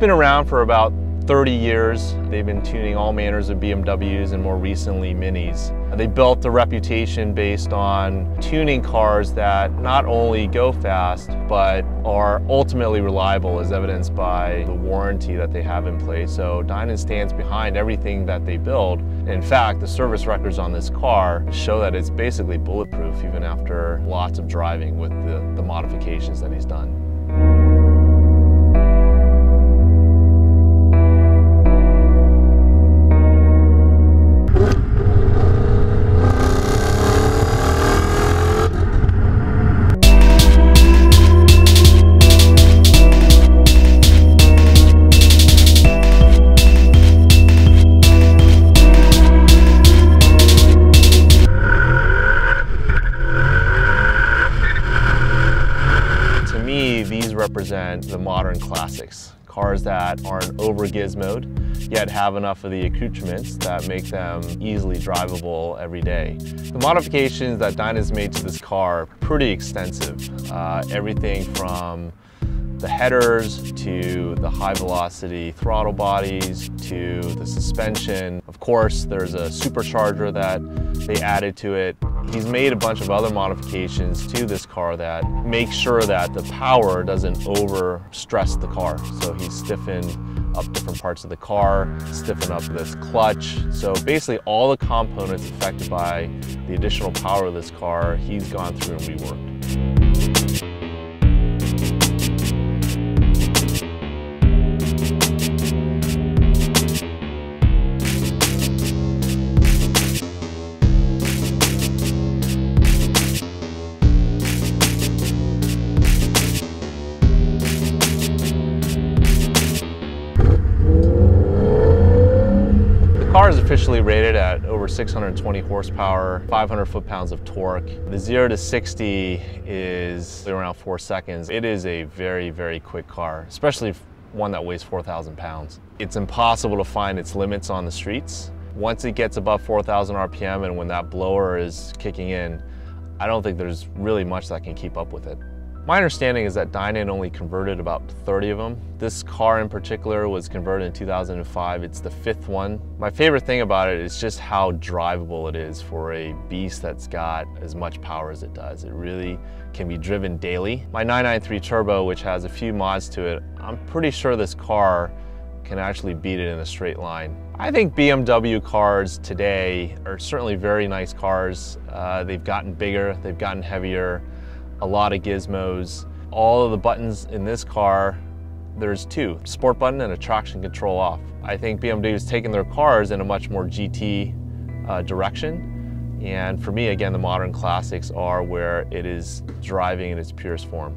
been around for about 30 years. They've been tuning all manners of BMWs and more recently Minis. They built a reputation based on tuning cars that not only go fast, but are ultimately reliable, as evidenced by the warranty that they have in place. So Dinan stands behind everything that they build. In fact, the service records on this car show that it's basically bulletproof even after lots of driving with the modifications that he's done. These represent the modern classics, cars that aren't over gizmoed, yet have enough of the accoutrements that make them easily drivable every day. The modifications that Dinan's made to this car are pretty extensive. Everything from the headers to the high velocity throttle bodies to the suspension. Of course, there's a supercharger that they added to it. He's made a bunch of other modifications to this car that make sure that the power doesn't over stress the car. So he's stiffened up different parts of the car, stiffened up this clutch. So basically all the components affected by the additional power of this car, he's gone through and reworked. The car is officially rated at over 620 horsepower, 500 foot-pounds of torque. The 0 to 60 is around 4 seconds. It is a very, very quick car, especially one that weighs 4,000 pounds. It's impossible to find its limits on the streets. Once it gets above 4,000 RPM and when that blower is kicking in, I don't think there's really much that can keep up with it. My understanding is that Dinan only converted about 30 of them. This car in particular was converted in 2005. It's the 5th one. My favorite thing about it is just how drivable it is for a beast that's got as much power as it does. It really can be driven daily. My 993 Turbo, which has a few mods to it, I'm pretty sure this car can actually beat it in a straight line. I think BMW cars today are certainly very nice cars. They've gotten bigger, they've gotten heavier, a lot of gizmos. All of the buttons in this car, there's 2, sport button and a traction control off. I think BMW has taken their cars in a much more GT direction. And for me, again, the modern classics are where it is driving in its purest form.